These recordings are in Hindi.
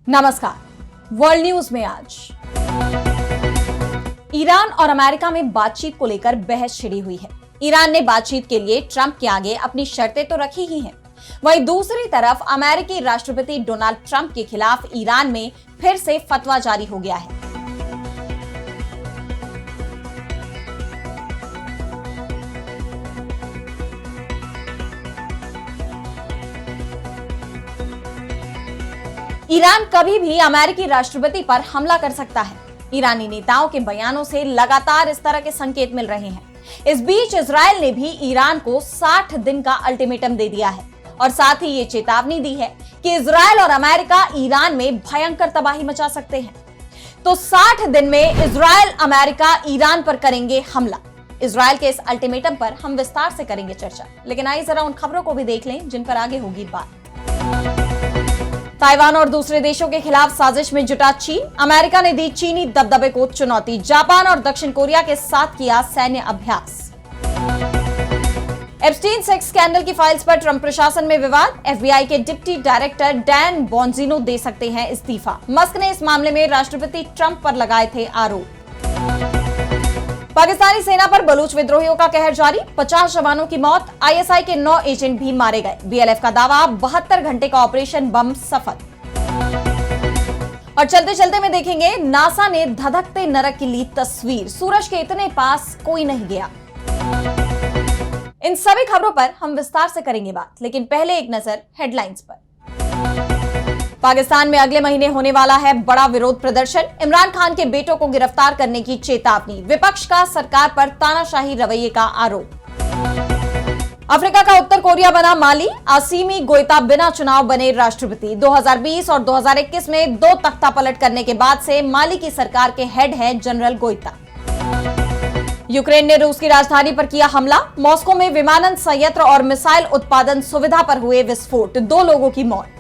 नमस्कार। वर्ल्ड न्यूज में आज ईरान और अमेरिका में बातचीत को लेकर बहस छिड़ी हुई है। ईरान ने बातचीत के लिए ट्रंप के आगे अपनी शर्तें तो रखी ही हैं। वहीं दूसरी तरफ अमेरिकी राष्ट्रपति डोनाल्ड ट्रंप के खिलाफ ईरान में फिर से फतवा जारी हो गया है। ईरान कभी भी अमेरिकी राष्ट्रपति पर हमला कर सकता है। ईरानी नेताओं के बयानों से लगातार इस तरह के संकेत मिल रहे हैं। इस बीच इजरायल ने भी ईरान को 60 दिन का अल्टीमेटम दे दिया है और साथ ही ये चेतावनी दी है कि इजरायल और अमेरिका ईरान में भयंकर तबाही मचा सकते हैं। तो 60 दिन में इजरायल अमेरिका ईरान पर करेंगे हमला। इजरायल के इस अल्टीमेटम पर हम विस्तार से करेंगे चर्चा, लेकिन आइए जरा उन खबरों को भी देख लें जिन पर आगे होगी बात। ताइवान और दूसरे देशों के खिलाफ साजिश में जुटा चीन। अमेरिका ने दी चीनी दबदबे को चुनौती। जापान और दक्षिण कोरिया के साथ किया सैन्य अभ्यास। एप्स्टीन सेक्स स्कैंडल की फाइल्स पर ट्रंप प्रशासन में विवाद। एफबीआई के डिप्टी डायरेक्टर डैन बोंजिनो दे सकते हैं इस्तीफा। मस्क ने इस मामले में राष्ट्रपति ट्रंप पर लगाए थे आरोप। पाकिस्तानी सेना पर बलूच विद्रोहियों का कहर जारी। 50 जवानों की मौत। आईएसआई के 9 एजेंट भी मारे गए। बीएलएफ का दावा 72 घंटे का ऑपरेशन बम सफल। और चलते चलते में देखेंगे, नासा ने धधकते नरक की ली तस्वीर। सूरज के इतने पास कोई नहीं गया। इन सभी खबरों पर हम विस्तार से करेंगे बात, लेकिन पहले एक नजर हेडलाइंस पर। पाकिस्तान में अगले महीने होने वाला है बड़ा विरोध प्रदर्शन। इमरान खान के बेटों को गिरफ्तार करने की चेतावनी। विपक्ष का सरकार पर तानाशाही रवैये का आरोप। अफ्रीका का उत्तर कोरिया बना माली। असीमी गोइता बिना चुनाव बने राष्ट्रपति। 2020 और 2021 में 2 तख्ता पलट करने के बाद से माली की सरकार के हेड हैं जनरल गोइता। यूक्रेन ने रूस की राजधानी पर किया हमला। मॉस्को में विमानन संयंत्र और मिसाइल उत्पादन सुविधा पर हुए विस्फोट। 2 लोगों की मौत।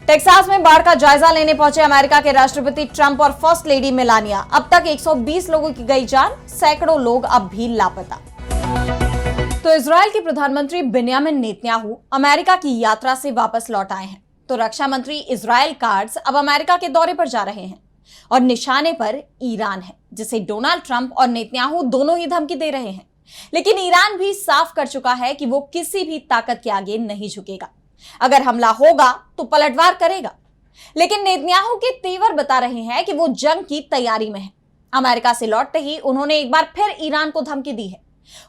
टेक्सास में बाढ़ का जायजा लेने पहुंचे अमेरिका के राष्ट्रपति ट्रंप और फर्स्ट लेडी मेलानिया। अब तक 120 लोगों की गई जान। सैकड़ों लोग अब भी लापता। तो इजरायल के प्रधानमंत्री बेंयामिन नेतन्याहू अमेरिका की यात्रा से वापस लौट आए हैं। तो रक्षा मंत्री इजरायल कार्ड्स अब अमेरिका के दौरे पर जा रहे हैं और निशाने पर ईरान है, जिसे डोनाल्ड ट्रंप और नेतन्याहू दोनों ही धमकी दे रहे हैं। लेकिन ईरान भी साफ कर चुका है कि वो किसी भी ताकत के आगे नहीं झुकेगा। अगर हमला होगा तो पलटवार करेगा। लेकिन नेतन्याहू के तेवर बता रहे हैं कि वो जंग की तैयारी में है। अमेरिका से लौटते ही उन्होंने एक बार फिर ईरान को धमकी दी है।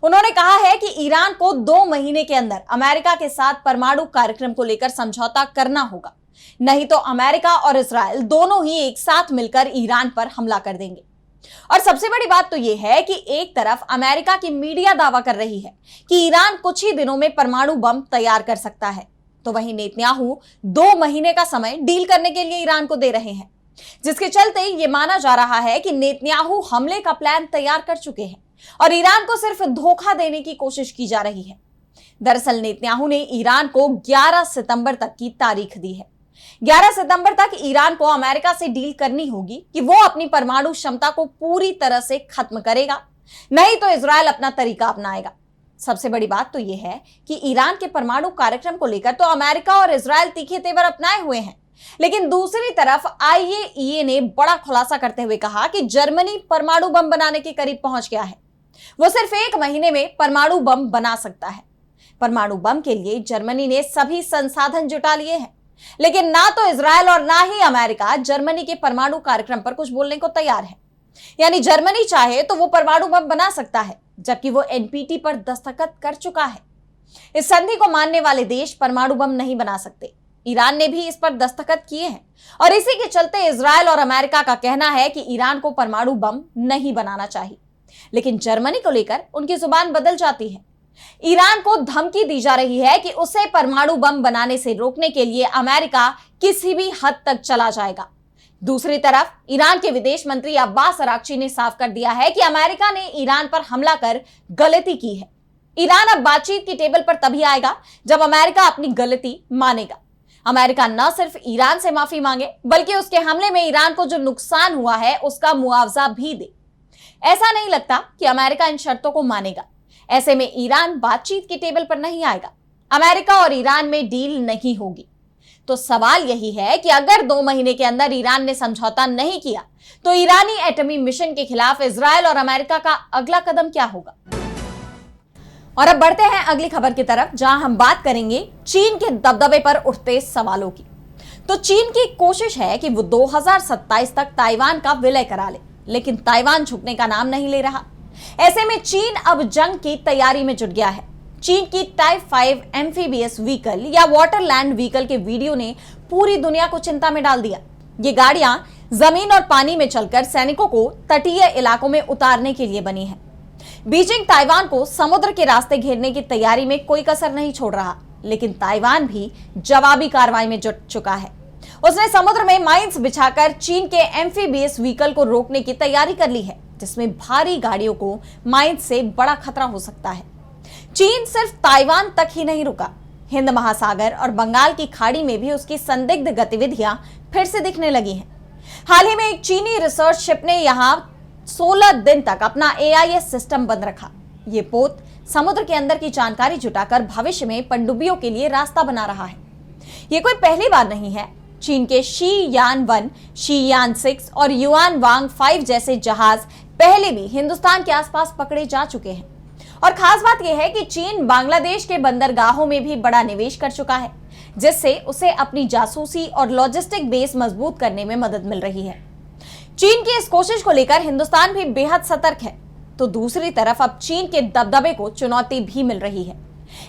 उन्होंने कहा है कि ईरान को 2 महीने के अंदर अमेरिका के साथ परमाणु कार्यक्रम को लेकर समझौता करना होगा, नहीं तो अमेरिका और इजरायल दोनों ही एक साथ मिलकर ईरान पर हमला कर देंगे। और सबसे बड़ी बात तो यह है कि एक तरफ अमेरिका की मीडिया दावा कर रही है कि ईरान कुछ ही दिनों में परमाणु बम तैयार कर सकता है, तो वहीं नेतन्याहू 2 महीने का समय डील करने के लिए ईरान को दे रहे हैं, जिसके चलते यह माना जा रहा है कि नेतन्याहू हमले का प्लान तैयार कर चुके हैं और ईरान को सिर्फ धोखा देने की कोशिश की जा रही है। दरअसल नेतन्याहू ने ईरान को 11 सितंबर तक की तारीख दी है। 11 सितंबर तक ईरान को अमेरिका से डील करनी होगी कि वो अपनी परमाणु क्षमता को पूरी तरह से खत्म करेगा, नहीं तो इजरायल अपना तरीका अपनाएगा। सबसे बड़ी बात तो यह है कि ईरान के परमाणु कार्यक्रम को लेकर तो अमेरिका और इजरायल तीखे तेवर अपनाए हुए हैं, लेकिन दूसरी तरफ आईएईए ने बड़ा खुलासा करते हुए कहा कि जर्मनी परमाणु बम बनाने के करीब पहुंच गया है। वो सिर्फ 1 महीने में परमाणु बम बना सकता है। परमाणु बम के लिए जर्मनी ने सभी संसाधन जुटा लिए हैं, लेकिन ना तो इजरायल और ना ही अमेरिका जर्मनी के परमाणु कार्यक्रम पर कुछ बोलने को तैयार है। यानी जर्मनी चाहे तो वो परमाणु बम बना सकता है, जबकि वो एनपीटी पर दस्तखत कर चुका है। इस संधि को मानने वाले देश परमाणु बम नहीं बना सकते। ईरान ने भी इस पर दस्तखत किए हैं और इसी के चलते इजरायल और अमेरिका का कहना है कि ईरान को परमाणु बम नहीं बनाना चाहिए, लेकिन जर्मनी को लेकर उनकी जुबान बदल जाती है। ईरान को धमकी दी जा रही है कि उसे परमाणु बम बनाने से रोकने के लिए अमेरिका किसी भी हद तक चला जाएगा। दूसरी तरफ ईरान के विदेश मंत्री अब्बास अराक्ची ने साफ कर दिया है कि अमेरिका ने ईरान पर हमला कर गलती की है। ईरान अब बातचीत की टेबल पर तभी आएगा जब अमेरिका अपनी गलती मानेगा। अमेरिका न सिर्फ ईरान से माफी मांगे, बल्कि उसके हमले में ईरान को जो नुकसान हुआ है उसका मुआवजा भी दे। ऐसा नहीं लगता कि अमेरिका इन शर्तों को मानेगा। ऐसे में ईरान बातचीत की टेबल पर नहीं आएगा। अमेरिका और ईरान में डील नहीं होगी। तो सवाल यही है कि अगर 2 महीने के अंदर ईरान ने समझौता नहीं किया तो ईरानी एटमी मिशन के खिलाफ इजरायल और अमेरिका का अगला कदम क्या होगा। और अब बढ़ते हैं अगली खबर की तरफ, जहां हम बात करेंगे चीन के दबदबे पर उठते सवालों की। तो चीन की कोशिश है कि वो 2027 तक ताइवान का विलय करा ले, लेकिन ताइवान झुकने का नाम नहीं ले रहा। ऐसे में चीन अब जंग की तैयारी में जुट गया है। चीन की टाइप 5 एम्फीबियस व्हीकल या वाटरलैंड व्हीकल के वीडियो ने पूरी दुनिया को चिंता में डाल दिया। ये गाड़ियां जमीन और पानी में चलकर सैनिकों को तटीय इलाकों में उतारने के लिए बनी है। बीजिंग ताइवान को समुद्र के रास्ते घेरने की तैयारी में कोई कसर नहीं छोड़ रहा, लेकिन ताइवान भी जवाबी कार्रवाई में जुट चुका है। उसने समुद्र में माइंस बिछाकर चीन के एम्फीबियस व्हीकल को रोकने की तैयारी कर ली है, जिसमें भारी गाड़ियों को माइंस से बड़ा खतरा हो सकता है। चीन सिर्फ ताइवान तक ही नहीं रुका, हिंद महासागर और बंगाल की खाड़ी में भी उसकी संदिग्ध गतिविधियां फिर से दिखने लगी हैं। हाल ही में एक चीनी रिसर्च शिप ने यहां 16 दिन तक अपना AIS सिस्टम बंद रखा। ये पोत समुद्र के अंदर की जानकारी जुटाकर भविष्य में पनडुब्बियों के लिए रास्ता बना रहा है। ये कोई पहली बार नहीं है। चीन के शी यान 1, शी यान 6 और युआन वांग 5 जैसे जहाज पहले भी हिंदुस्तान के आसपास पकड़े जा चुके हैं। और खास बात यह है कि चीन बांग्लादेश के बंदरगाहों में भी बड़ा निवेश कर चुका है, जिससे उसे अपनी जासूसी और लॉजिस्टिक बेस मजबूत करने में मदद मिल रही है। चीन की इस कोशिश को लेकर हिंदुस्तान भी बेहद सतर्क है, तो दूसरी तरफ अब चीन के दबदबे को चुनौती भी मिल रही है।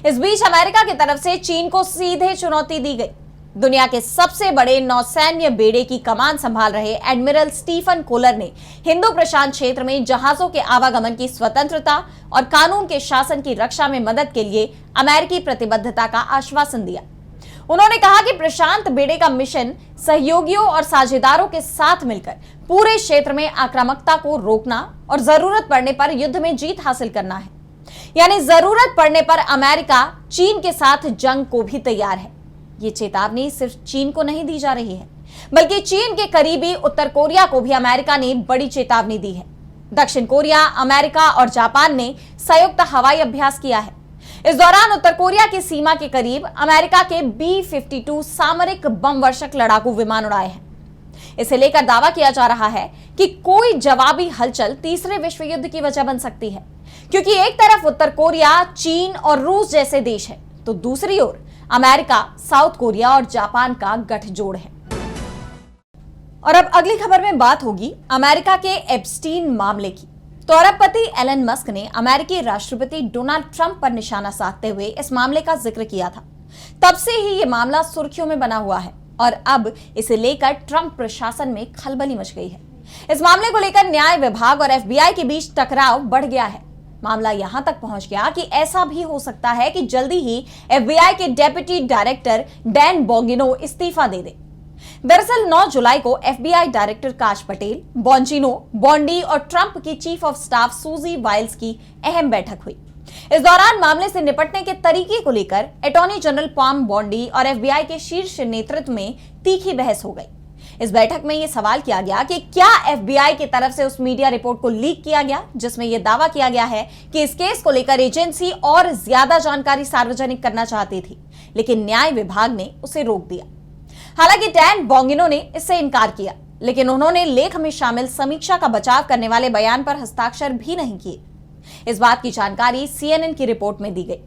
इस बीच अमेरिका की तरफ से चीन को सीधे चुनौती दी गई। दुनिया के सबसे बड़े नौसैन्य बेड़े की कमान संभाल रहे एडमिरल स्टीफन कोलर ने हिंदू प्रशांत क्षेत्र में जहाजों के आवागमन की स्वतंत्रता और कानून के शासन की रक्षा में मदद के लिए अमेरिकी प्रतिबद्धता का आश्वासन दिया। उन्होंने कहा कि प्रशांत बेड़े का मिशन सहयोगियों और साझेदारों के साथ मिलकर पूरे क्षेत्र में आक्रामकता को रोकना और जरूरत पड़ने पर युद्ध में जीत हासिल करना है। यानी जरूरत पड़ने पर अमेरिका चीन के साथ जंग को भी तैयार है। ये चेतावनी सिर्फ चीन को नहीं दी जा रही है, बल्कि चीन के करीबी उत्तर कोरिया को भी अमेरिका ने बड़ी चेतावनी दी है। दक्षिण कोरिया, अमेरिका और जापान ने संयुक्त हवाई अभ्यास किया है। इस दौरान उत्तर कोरिया की सीमा के करीब अमेरिका के B-52 सामरिक बम वर्षक लड़ाकू विमान उड़ाए हैं। इसे लेकर दावा किया जा रहा है कि कोई जवाबी हलचल तीसरे विश्व युद्ध की वजह बन सकती है, क्योंकि एक तरफ उत्तर कोरिया, चीन और रूस जैसे देश है, तो दूसरी ओर अमेरिका, साउथ कोरिया और जापान का गठजोड़ है। और अब अगली खबर में बात होगी अमेरिका के एप्स्टीन मामले की। तो अरबपति एलन मस्क ने अमेरिकी राष्ट्रपति डोनाल्ड ट्रंप पर निशाना साधते हुए इस मामले का जिक्र किया था। तब से ही ये मामला सुर्खियों में बना हुआ है और अब इसे लेकर ट्रंप प्रशासन में खलबली मच गई है। इस मामले को लेकर न्याय विभाग और FBI के बीच टकराव बढ़ गया है। मामला यहां तक पहुंच गया कि ऐसा भी हो सकता है कि जल्दी ही FBI के डेप्यूटी डायरेक्टर डैन बोंगिनो इस्तीफा दे दे। दरअसल 9 जुलाई को FBI डायरेक्टर काश पटेल, बॉन्जिनो, बॉन्डी और ट्रंप की चीफ ऑफ स्टाफ सूजी वाइल्स की अहम बैठक हुई। इस दौरान मामले से निपटने के तरीके को लेकर अटॉर्नी जनरल पॉम बॉन्डी और FBI के शीर्ष नेतृत्व में तीखी बहस हो गई। इस बैठक में यह सवाल किया गया कि क्या FBI की तरफ से उस मीडिया रिपोर्ट को लीक किया गया जिसमें यह दावा किया गया है कि इस केस को लेकर एजेंसी और ज्यादा जानकारी सार्वजनिक करना चाहती थी, लेकिन न्याय विभाग ने उसे रोक दिया। हालांकि डैन बोंगिनो ने इससे इनकार किया, लेकिन उन्होंने लेख में शामिल समीक्षा का बचाव करने वाले बयान पर हस्ताक्षर भी नहीं किए। इस बात की जानकारी CNN की रिपोर्ट में दी गई,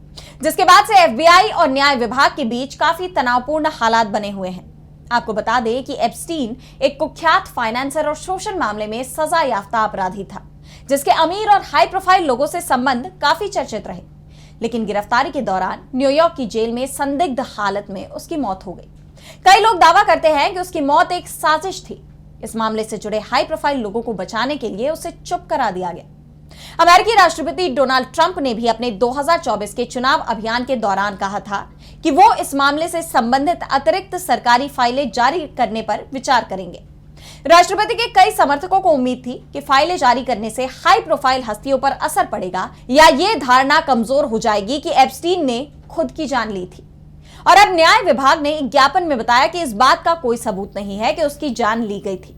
जिसके बाद से FBI और न्याय विभाग के बीच काफी तनावपूर्ण हालात बने हुए हैं। आपको बता दें कि एप्स्टीन एक कुख्यात फाइनेंसर और शोषण मामले में सजा याफ्ता अपराधी था, जिसके अमीर और हाई प्रोफाइल लोगों से संबंध काफी चर्चित रहे। लेकिन गिरफ्तारी के दौरान न्यूयॉर्क की जेल में संदिग्ध हालत में उसकी मौत हो गई। कई लोग दावा करते हैं कि उसकी मौत एक साजिश थी। इस मामले से जुड़े हाई प्रोफाइल लोगों को बचाने के लिए उसे चुप करा दिया गया। अमेरिकी राष्ट्रपति डोनाल्ड ट्रंप ने भी अपने 2024 के चुनाव अभियान के दौरान कहा था कि वो इस मामले से संबंधित अतिरिक्त सरकारी फाइलें जारी करने पर विचार करेंगे। राष्ट्रपति के कई समर्थकों को उम्मीद थी कि फाइलें जारी करने से हाई प्रोफाइल हस्तियों पर असर पड़ेगा या ये धारणा कमजोर हो जाएगी कि एप्स्टीन ने खुद की जान ली थी। और अब न्याय विभाग ने एक ज्ञापन में बताया कि इस बात का कोई सबूत नहीं है कि उसकी जान ली गई थी।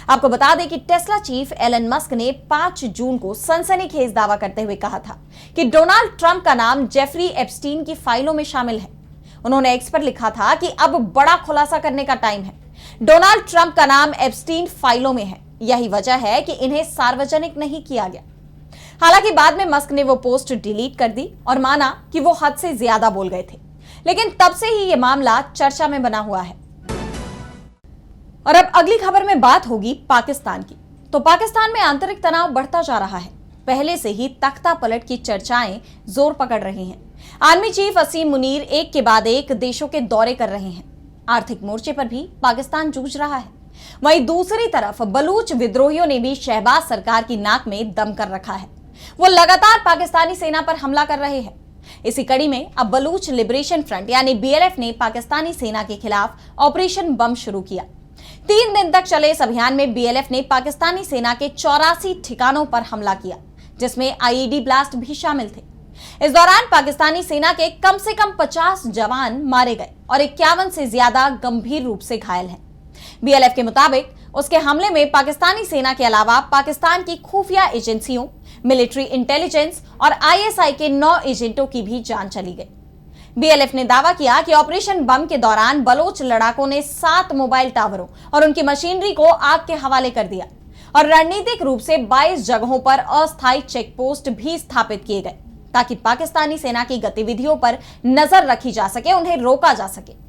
आपको बता दें कि टेस्ला चीफ एलन मस्क ने 5 जून को सनसनीखेज दावा करते हुए कहा था कि डोनाल्ड ट्रंप का नाम जेफरी एप्स्टीन की फाइलों में शामिल है। उन्होंने एक्स पर लिखा था कि अब बड़ा खुलासा करने का टाइम है। डोनाल्ड ट्रंप का नाम एप्स्टीन फाइलों में है, यही वजह है कि इन्हें सार्वजनिक नहीं किया गया। हालांकि बाद में मस्क ने वो पोस्ट डिलीट कर दी और माना कि वो हद से ज्यादा बोल गए थे, लेकिन तब से ही ये मामला चर्चा में बना हुआ है। और अब अगली खबर में बात होगी पाकिस्तान की। तो पाकिस्तान में आंतरिक तनाव बढ़ता जा रहा है। पहले से ही तख्ता पलट की चर्चाएं जोर पकड़ रही हैं। आर्मी चीफ असीम मुनीर एक के बाद एक देशों के दौरे कर रहे हैं। आर्थिक मोर्चे पर भी पाकिस्तान जूझ रहा है। वहीं दूसरी तरफ बलूच विद्रोहियों ने भी शहबाज सरकार की नाक में दम कर रखा है। वो लगातार पाकिस्तानी सेना पर हमला कर रहे हैं। इसी कड़ी में अब बलूच लिबरेशन फ्रंट यानी BLF ने पाकिस्तानी सेना के खिलाफ ऑपरेशन बम शुरू किया। 3 दिन तक चले इस अभियान में BLF ने पाकिस्तानी सेना के 84 ठिकानों पर हमला किया, जिसमें IED ब्लास्ट भी शामिल थे। इस दौरान पाकिस्तानी सेना के कम से कम 50 जवान मारे गए और 51 से ज्यादा गंभीर रूप से घायल हैं। BLF के मुताबिक उसके हमले में पाकिस्तानी सेना के अलावा पाकिस्तान की खुफिया एजेंसियों, मिलिट्री इंटेलिजेंस और ISI के 9 एजेंटों की भी जान चली गई। BLF ने दावा किया कि ऑपरेशन बम के दौरान बलोच लड़ाकों ने 7 मोबाइल टावरों और उनकी मशीनरी को आग के हवाले कर दिया और रणनीतिक रूप से 22 जगहों पर अस्थायी चेक पोस्ट भी स्थापित किए गए, ताकि पाकिस्तानी सेना की गतिविधियों पर नजर रखी जा सके, उन्हें रोका जा सके।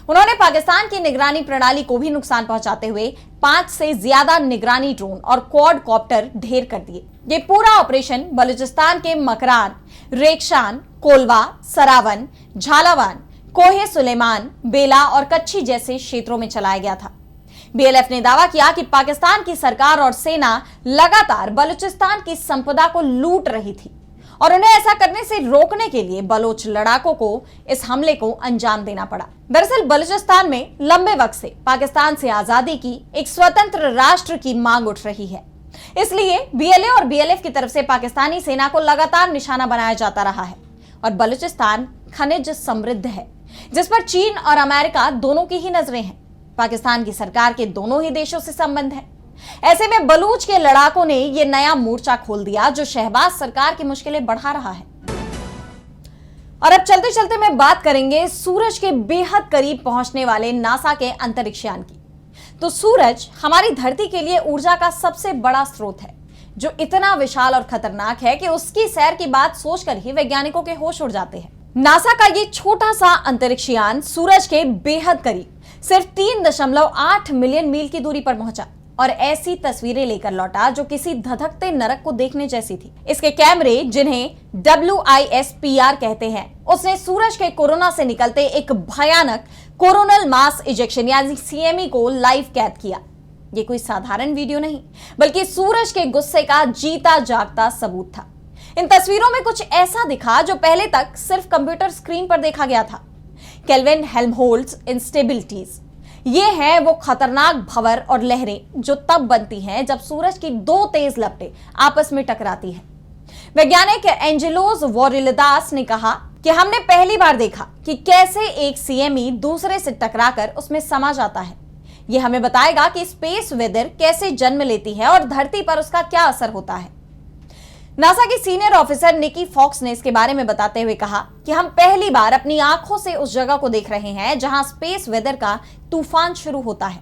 उन्होंने पाकिस्तान की निगरानी प्रणाली को भी नुकसान पहुंचाते हुए 5 से ज्यादा निगरानी ड्रोन और क्वाडकॉप्टर ढेर कर दिए। ये पूरा ऑपरेशन बलूचिस्तान के मकरान, रेक्शान, कोलवा, सरावन, झालावान, कोहे सुलेमान, बेला और कच्छी जैसे क्षेत्रों में चलाया गया था। BLF ने दावा किया कि पाकिस्तान की सरकार और सेना लगातार बलूचिस्तान की संपदा को लूट रही थी और उन्हें ऐसा करने से रोकने के लिए बलोच लड़ाकों को इस हमले को अंजाम देना पड़ा। दरअसल बलूचिस्तान में लंबे वक्त से पाकिस्तान से आजादी की एक स्वतंत्र राष्ट्र की मांग उठ रही है। इसलिए BLA और BLF की तरफ से पाकिस्तानी सेना को लगातार निशाना बनाया जाता रहा है। और बलूचिस्तान खनिज समृद्ध है, जिस पर चीन और अमेरिका दोनों की ही नजरें हैं। पाकिस्तान की सरकार के दोनों ही देशों से संबंध है। ऐसे में बलूच के लड़ाकों ने यह नया मोर्चा खोल दिया, जो शहबाज सरकार की मुश्किलें बढ़ा रहा है। और अब चलते चलते मैं बात करेंगे सूरज के बेहद करीब पहुंचने वाले नासा के अंतरिक्ष यान की। तो सूरज हमारी धरती के लिए ऊर्जा का सबसे बड़ा स्रोत है, जो इतना विशाल और खतरनाक है कि उसकी सैर की बात सोचकर ही वैज्ञानिकों के होश उड़ जाते हैं। नासा का ये छोटा सा अंतरिक्ष यान सूरज के बेहद करीब सिर्फ 3.8 मिलियन मील की दूरी पर पहुंचा और ऐसी तस्वीरें लेकर लौटा जो किसी धधकते नरक को देखने जैसी थी। इसके कैमरे, जिन्हें WISPR कहते हैं, उसने सूरज के कोरोना से निकलते एक भयानक कोरोनल मास इजेक्शन यानी CME को लाइव कैद किया। ये कोई साधारण वीडियो नहीं, बल्कि सूरज के गुस्से का जीता जागता सबूत था। इन तस्वीरों में कुछ ऐसा दिखा जो पहले तक सिर्फ कंप्यूटर स्क्रीन पर देखा गया था। केल्विन हेल्महोल्ट्ज इंस्टेबिलिटीज, ये हैं वो खतरनाक भंवर और लहरें जो तब बनती हैं जब सूरज की 2 तेज लपटें आपस में टकराती हैं। वैज्ञानिक एंजेलोस वॉरिलदास ने कहा कि हमने पहली बार देखा कि कैसे एक CME दूसरे से टकराकर उसमें समा जाता है। यह हमें बताएगा कि स्पेस वेदर कैसे जन्म लेती है और धरती पर उसका क्या असर होता है। नासा की सीनियर ऑफिसर निकी फॉक्स ने इसके बारे में बताते हुए कहा कि हम पहली बार अपनी आंखों से उस जगह को देख रहे हैं जहां स्पेस वेदर का तूफान शुरू होता है।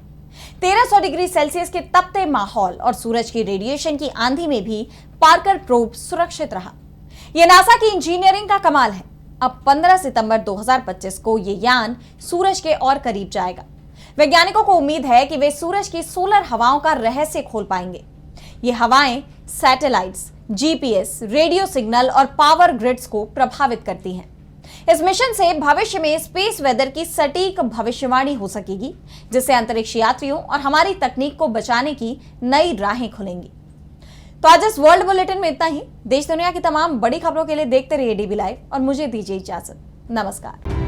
1300 डिग्री सेल्सियस के तपते माहौल और सूरज की रेडिएशन की आंधी में भी पार्कर प्रोब सुरक्षित रहा। यह नासा की इंजीनियरिंग का कमाल है। अब 15 सितंबर 2025 को यह यान सूरज के और करीब जाएगा। वैज्ञानिकों को उम्मीद है कि वे सूरज की सोलर हवाओं का रहस्य खोल पाएंगे। ये हवाएं सैटेलाइट्स, GPS, रेडियो सिग्नल और पावर ग्रिड्स को प्रभावित करती हैं। इस मिशन से भविष्य में स्पेस वेदर की सटीक भविष्यवाणी हो सकेगी, जिससे अंतरिक्ष यात्रियों और हमारी तकनीक को बचाने की नई राहें खुलेंगी। तो आज इस वर्ल्ड बुलेटिन में इतना ही। देश दुनिया की तमाम बड़ी खबरों के लिए देखते रहिए DB लाइव और मुझे दीजिए इजाजत। नमस्कार।